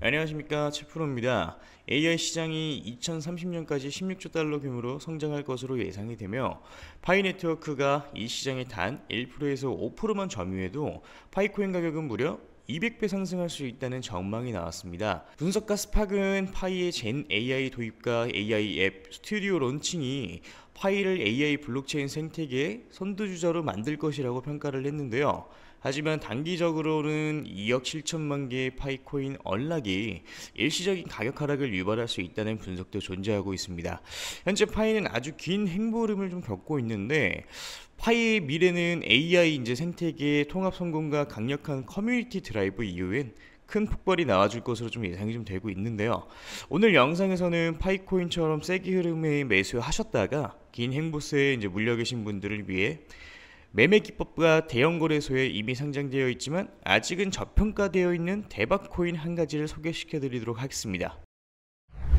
안녕하십니까, 최프로입니다. AI 시장이 2030년까지 16조 달러 규모로 성장할 것으로 예상이 되며 파이 네트워크가 이 시장의 단 1%에서 5%만 점유해도 파이코인 가격은 무려 200배 상승할 수 있다는 전망이 나왔습니다. 분석가 스팍은 파이의 젠 AI 도입과 AI 앱 스튜디오 론칭이 파이를 AI 블록체인 생태계의 선두주자로 만들 것이라고 평가를 했는데요. 하지만 단기적으로는 2억 7천만 개의 파이코인 언락이 일시적인 가격 하락을 유발할 수 있다는 분석도 존재하고 있습니다. 현재 파이는 아주 긴 행보름을 좀 겪고 있는데 파이의 미래는 AI 인재 생태계의 통합 성공과 강력한 커뮤니티 드라이브 이후엔 큰 폭발이 나와줄 것으로 좀 예상이 좀 되고 있는데요. 오늘 영상에서는 파이코인처럼 세게 흐름에 매수하셨다가 긴 행보세에 이제 물려 계신 분들을 위해 매매 기법과 대형 거래소에 이미 상장되어 있지만 아직은 저평가되어 있는 대박 코인 한 가지를 소개시켜 드리도록 하겠습니다.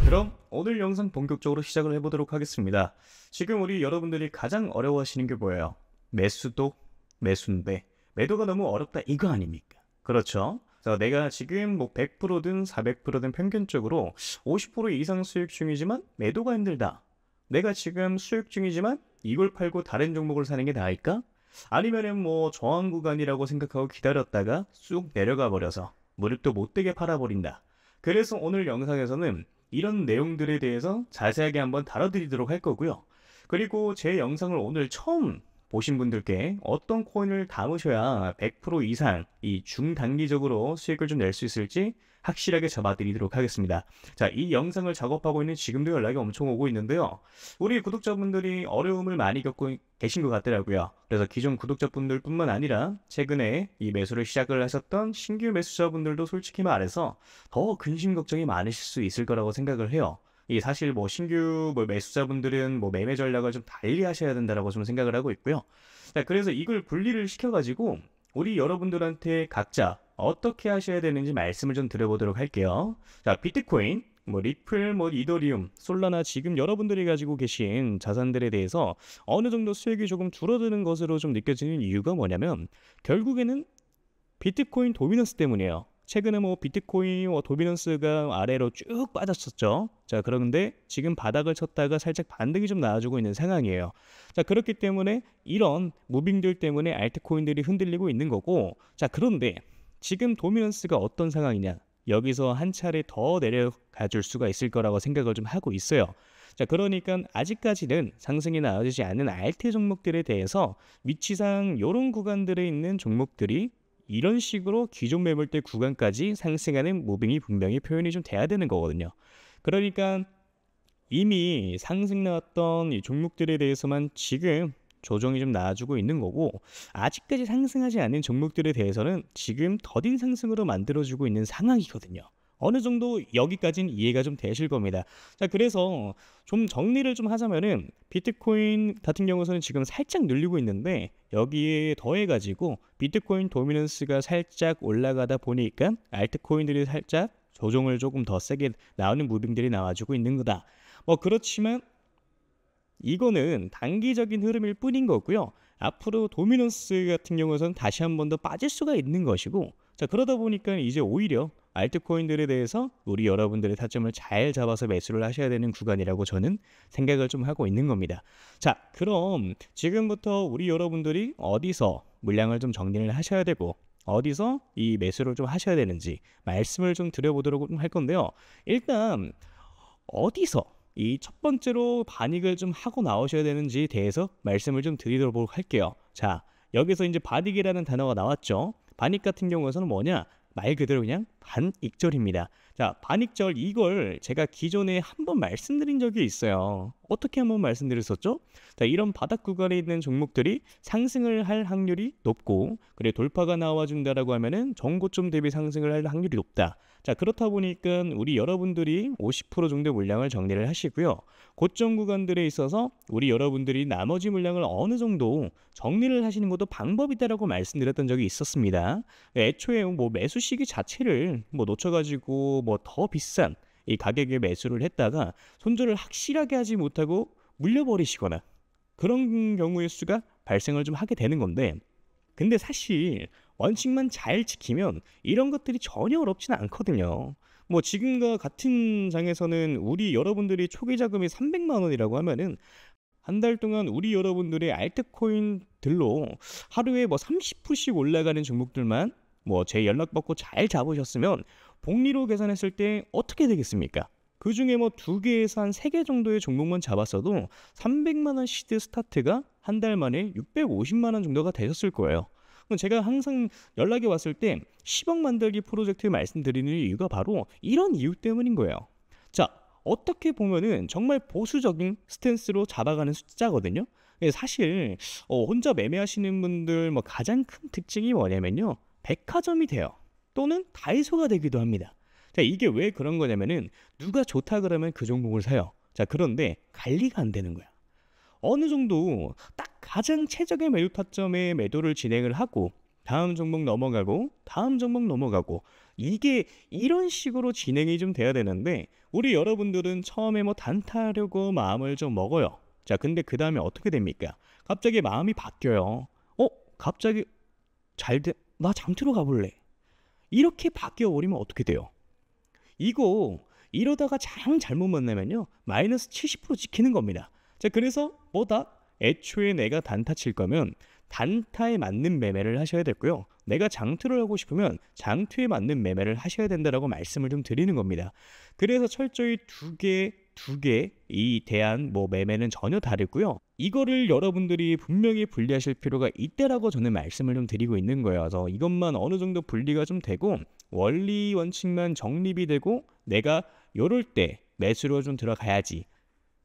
그럼 오늘 영상 본격적으로 시작을 해보도록 하겠습니다. 지금 우리 여러분들이 가장 어려워하시는 게 뭐예요? 매수도 매수인데 매도가 너무 어렵다 이거 아닙니까? 그렇죠? 자, 내가 지금 뭐 100%든 400%든 평균적으로 50% 이상 수익 중이지만 매도가 힘들다. 내가 지금 수익 중이지만 이걸 팔고 다른 종목을 사는 게 나을까? 아니면은 뭐 저항 구간이라고 생각하고 기다렸다가 쑥 내려가 버려서 무릎도 못되게 팔아버린다. 그래서 오늘 영상에서는 이런 내용들에 대해서 자세하게 한번 다뤄드리도록 할 거고요. 그리고 제 영상을 오늘 처음 보신 분들께 어떤 코인을 담으셔야 100% 이상 이 중단기적으로 수익을 좀 낼 수 있을지 확실하게 잡아드리도록 하겠습니다. 자, 이 영상을 작업하고 있는 지금도 연락이 엄청 오고 있는데요. 우리 구독자분들이 어려움을 많이 겪고 계신 것 같더라고요. 그래서 기존 구독자분들 뿐만 아니라 최근에 이 매수를 시작을 하셨던 신규 매수자분들도 솔직히 말해서 더 근심 걱정이 많으실 수 있을 거라고 생각을 해요. 이 사실 뭐 신규 매수자분들은 뭐 매매 전략을 좀 달리 하셔야 된다라고 좀 생각을 하고 있고요. 자, 그래서 이걸 분리를 시켜가지고 우리 여러분들한테 각자 어떻게 하셔야 되는지 말씀을 좀 드려보도록 할게요. 자, 비트코인, 뭐 리플, 뭐 이더리움, 솔라나 지금 여러분들이 가지고 계신 자산들에 대해서 어느 정도 수익이 조금 줄어드는 것으로 좀 느껴지는 이유가 뭐냐면 결국에는 비트코인 도미넌스 때문이에요. 최근에 뭐 비트코인 도미넌스가 아래로 쭉 빠졌었죠. 자, 그런데 지금 바닥을 쳤다가 살짝 반등이 좀 나와주고 있는 상황이에요. 자, 그렇기 때문에 이런 무빙들 때문에 알트코인들이 흔들리고 있는 거고, 자, 그런데 지금 도미넌스가 어떤 상황이냐? 여기서 한 차례 더 내려가 줄 수가 있을 거라고 생각을 좀 하고 있어요. 자, 그러니까 아직까지는 상승이 나와주지 않는 알트 종목들에 대해서 위치상 이런 구간들에 있는 종목들이 이런 식으로 기존 매물대 구간까지 상승하는 무빙이 분명히 표현이 좀 돼야 되는 거거든요. 그러니까 이미 상승 나왔던 이 종목들에 대해서만 지금 조정이 좀 나와주고 있는 거고, 아직까지 상승하지 않는 종목들에 대해서는 지금 더딘 상승으로 만들어주고 있는 상황이거든요. 어느 정도 여기까지는 이해가 좀 되실 겁니다. 자, 그래서 좀 정리를 좀 하자면은 비트코인 같은 경우에는 지금 살짝 늘리고 있는데 여기에 더해가지고 비트코인 도미넌스가 살짝 올라가다 보니까 알트코인들이 살짝 조정을 조금 더 세게 나오는 무빙들이 나와주고 있는 거다. 뭐 그렇지만 이거는 단기적인 흐름일 뿐인 거고요. 앞으로 도미넌스 같은 경우에는 다시 한 번 더 빠질 수가 있는 것이고, 자, 그러다 보니까 이제 오히려 알트코인들에 대해서 우리 여러분들의 타점을 잘 잡아서 매수를 하셔야 되는 구간이라고 저는 생각을 좀 하고 있는 겁니다. 자, 그럼 지금부터 우리 여러분들이 어디서 물량을 좀 정리를 하셔야 되고 어디서 이 매수를 좀 하셔야 되는지 말씀을 좀 드려보도록 할 건데요. 일단 어디서 이 첫 번째로 반익을 좀 하고 나오셔야 되는지에 대해서 말씀을 좀 드리도록 할게요. 자, 여기서 이제 반익이라는 단어가 나왔죠. 반익 같은 경우에는 뭐냐? 말 그대로 그냥 반익절입니다. 자, 반익절 이걸 제가 기존에 한번 말씀드린 적이 있어요. 어떻게 한번 말씀드렸었죠? 자, 이런 바닥 구간에 있는 종목들이 상승을 할 확률이 높고, 그래 돌파가 나와준다라고 하면은 전고점 대비 상승을 할 확률이 높다. 자, 그렇다 보니까 우리 여러분들이 50% 정도 물량을 정리를 하시고요. 고점 구간들에 있어서 우리 여러분들이 나머지 물량을 어느 정도 정리를 하시는 것도 방법이다라고 말씀드렸던 적이 있었습니다. 애초에 뭐 매수 시기 자체를 뭐 놓쳐가지고 뭐 더 비싼 이 가격에 매수를 했다가 손절을 확실하게 하지 못하고 물려버리시거나 그런 경우의 수가 발생을 좀 하게 되는 건데, 근데 사실 원칙만 잘 지키면 이런 것들이 전혀 어렵지는 않거든요. 뭐 지금과 같은 장에서는 우리 여러분들이 초기 자금이 300만 원이라고 하면은 한 달 동안 우리 여러분들의 알트코인들로 하루에 뭐 30%씩 올라가는 종목들만 뭐 제 연락 받고 잘 잡으셨으면 복리로 계산했을 때 어떻게 되겠습니까? 그 중에 뭐 2개에서 한 3개 정도의 종목만 잡았어도 300만 원 시드 스타트가 한 달 만에 650만 원 정도가 되셨을 거예요. 그럼 제가 항상 연락이 왔을 때 10억 만들기 프로젝트 말씀드리는 이유가 바로 이런 이유 때문인 거예요. 자, 어떻게 보면은 정말 보수적인 스탠스로 잡아가는 숫자거든요. 사실 혼자 매매하시는 분들 뭐 가장 큰 특징이 뭐냐면요, 백화점이 돼요. 또는 다이소가 되기도 합니다. 자, 이게 왜 그런 거냐면은 누가 좋다 그러면 그 종목을 사요. 자, 그런데 관리가 안 되는 거야. 어느 정도 딱 가장 최적의 매도 타점에 매도를 진행을 하고 다음 종목 넘어가고 다음 종목 넘어가고, 이게 이런 식으로 진행이 좀 돼야 되는데 우리 여러분들은 처음에 뭐 단타하려고 마음을 좀 먹어요. 자, 근데 그 다음에 어떻게 됩니까? 갑자기 마음이 바뀌어요. 갑자기 나 장투로 가볼래. 이렇게 바뀌어버리면 어떻게 돼요? 이러다가 잘못 만나면요, 마이너스 70% 찍히는 겁니다. 자, 그래서 뭐다? 애초에 내가 단타 칠 거면 단타에 맞는 매매를 하셔야 됐고요. 내가 장투를 하고 싶으면 장투에 맞는 매매를 하셔야 된다라고 말씀을 좀 드리는 겁니다. 그래서 철저히 두 개 이 대한 뭐 매매는 전혀 다르고요. 이거를 여러분들이 분명히 분리하실 필요가 있다라고 저는 말씀을 좀 드리고 있는 거예요. 그래서 이것만 어느 정도 분리가 좀 되고 원리 원칙만 정립이 되고 내가 요럴 때 매수로 좀 들어가야지,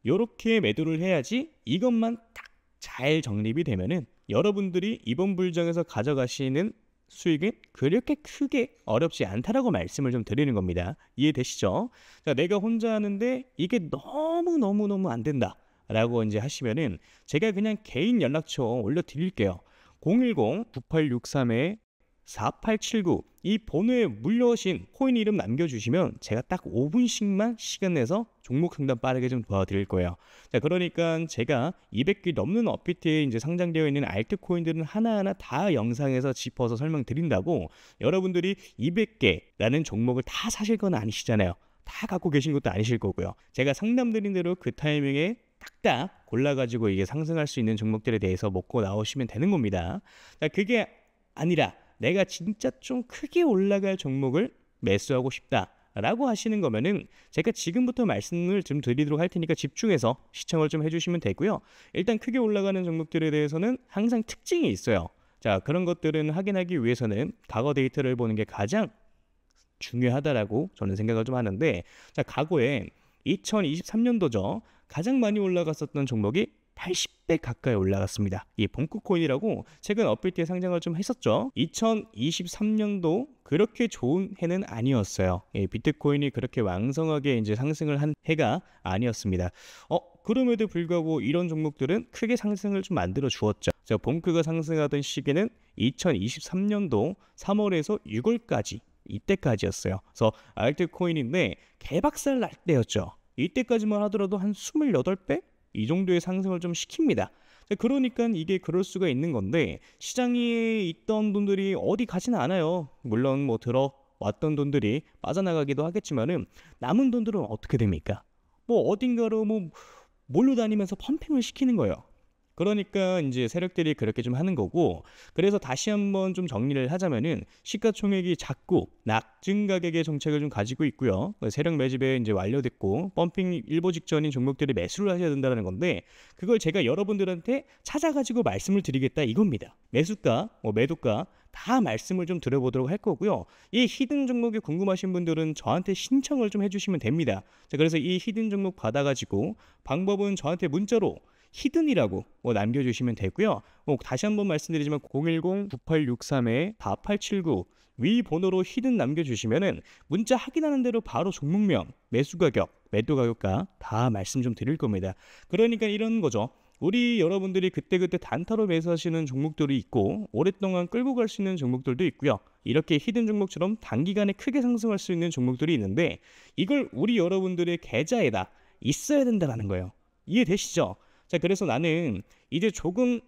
요렇게 매도를 해야지, 이것만 딱 잘 정립이 되면은 여러분들이 이번 불장에서 가져가시는 수익은 그렇게 크게 어렵지 않다라고 말씀을 좀 드리는 겁니다. 이해되시죠? 자, 내가 혼자 하는데 이게 너무 안 된다 라고 이제 하시면은 제가 그냥 개인 연락처 올려드릴게요. 010-9863-4879 이 번호에 물려오신 코인 이름 남겨주시면 제가 딱 5분씩만 시간 내서 종목 상담 빠르게 좀 도와드릴 거예요. 자, 그러니까 제가 200개 넘는 업비트에 이제 상장되어 있는 알트코인들은 하나하나 다 영상에서 짚어서 설명드린다고, 여러분들이 200개라는 종목을 다 사실 건 아니시잖아요. 다 갖고 계신 것도 아니실 거고요. 제가 상담드린 대로 그 타이밍에 딱딱 골라가지고 이게 상승할 수 있는 종목들에 대해서 먹고 나오시면 되는 겁니다. 자, 그게 아니라 내가 진짜 좀 크게 올라갈 종목을 매수하고 싶다라고 하시는 거면은 제가 지금부터 말씀을 좀 드리도록 할 테니까 집중해서 시청을 좀 해주시면 되고요. 일단 크게 올라가는 종목들에 대해서는 항상 특징이 있어요. 자, 그런 것들은 확인하기 위해서는 과거 데이터를 보는 게 가장 중요하다라고 저는 생각을 좀 하는데, 자, 과거에 2023년도죠. 가장 많이 올라갔었던 종목이 80배 가까이 올라갔습니다. 이 봉크코인이라고 최근 업비트에 상장을 좀 했었죠. 2023년도 그렇게 좋은 해는 아니었어요. 비트코인이 그렇게 왕성하게 이제 상승을 한 해가 아니었습니다. 그럼에도 불구하고 이런 종목들은 크게 상승을 좀 만들어 주었죠. 자, 봉크가 상승하던 시기는 2023년도 3월에서 6월까지 이때까지였어요. 그래서 알트코인인데 개박살 날 때였죠. 이때까지만 하더라도 한 28배? 이 정도의 상승을 좀 시킵니다. 그러니까 이게 그럴 수가 있는 건데, 시장에 있던 돈들이 어디 가지는 않아요. 물론 뭐 들어왔던 돈들이 빠져나가기도 하겠지만은 남은 돈들은 어떻게 됩니까? 뭐 어딘가로 뭐 몰로 다니면서 펌핑을 시키는 거예요. 그러니까 이제 세력들이 그렇게 좀 하는 거고, 그래서 다시 한번 좀 정리를 하자면은 시가총액이 작고 낮은 가격의 정책을 좀 가지고 있고요. 세력 매집에 이제 완료됐고 펌핑 일보 직전인 종목들이 매수를 하셔야 된다는 건데, 그걸 제가 여러분들한테 찾아가지고 말씀을 드리겠다 이겁니다. 매수가, 매도가 다 말씀을 좀 드려보도록 할 거고요. 이 히든 종목이 궁금하신 분들은 저한테 신청을 좀 해주시면 됩니다. 자, 그래서 이 히든 종목 받아가지고 방법은 저한테 문자로 히든이라고 남겨주시면 되고요. 다시 한번 말씀드리지만 010-9863-4879 위 번호로 히든 남겨주시면은 문자 확인하는 대로 바로 종목명, 매수 가격, 매도 가격과 다 말씀 좀 드릴 겁니다. 그러니까 이런 거죠. 우리 여러분들이 그때그때 단타로 매수하시는 종목들이 있고 오랫동안 끌고 갈 수 있는 종목들도 있고요. 이렇게 히든 종목처럼 단기간에 크게 상승할 수 있는 종목들이 있는데, 이걸 우리 여러분들의 계좌에다 있어야 된다는 거예요. 이해되시죠? 자, 그래서 나는 이제 조금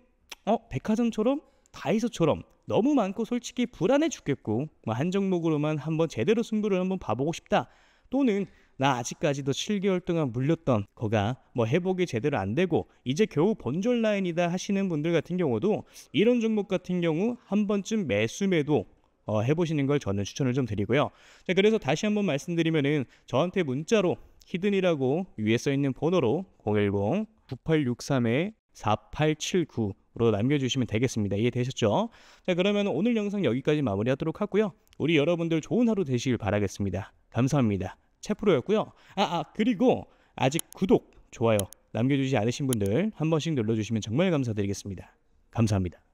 백화점처럼 다이소처럼 너무 많고 솔직히 불안해 죽겠고 뭐 한 종목으로만 한번 제대로 승부를 한번 봐보고 싶다, 또는 나 아직까지도 7개월 동안 물렸던 거가 뭐 회복이 제대로 안 되고 이제 겨우 본전 라인이다 하시는 분들 같은 경우도 이런 종목 같은 경우 한 번쯤 매수 매도 해보시는 걸 저는 추천을 좀 드리고요. 자, 그래서 다시 한번 말씀드리면은 저한테 문자로 히든이라고 위에 써 있는 번호로 010-9863-4879로 남겨주시면 되겠습니다. 이해되셨죠? 자, 그러면 오늘 영상 여기까지 마무리하도록 하고요. 우리 여러분들 좋은 하루 되시길 바라겠습니다. 감사합니다. 채프로였고요. 그리고 아직 구독, 좋아요 남겨주지 않으신 분들 한 번씩 눌러주시면 정말 감사드리겠습니다. 감사합니다.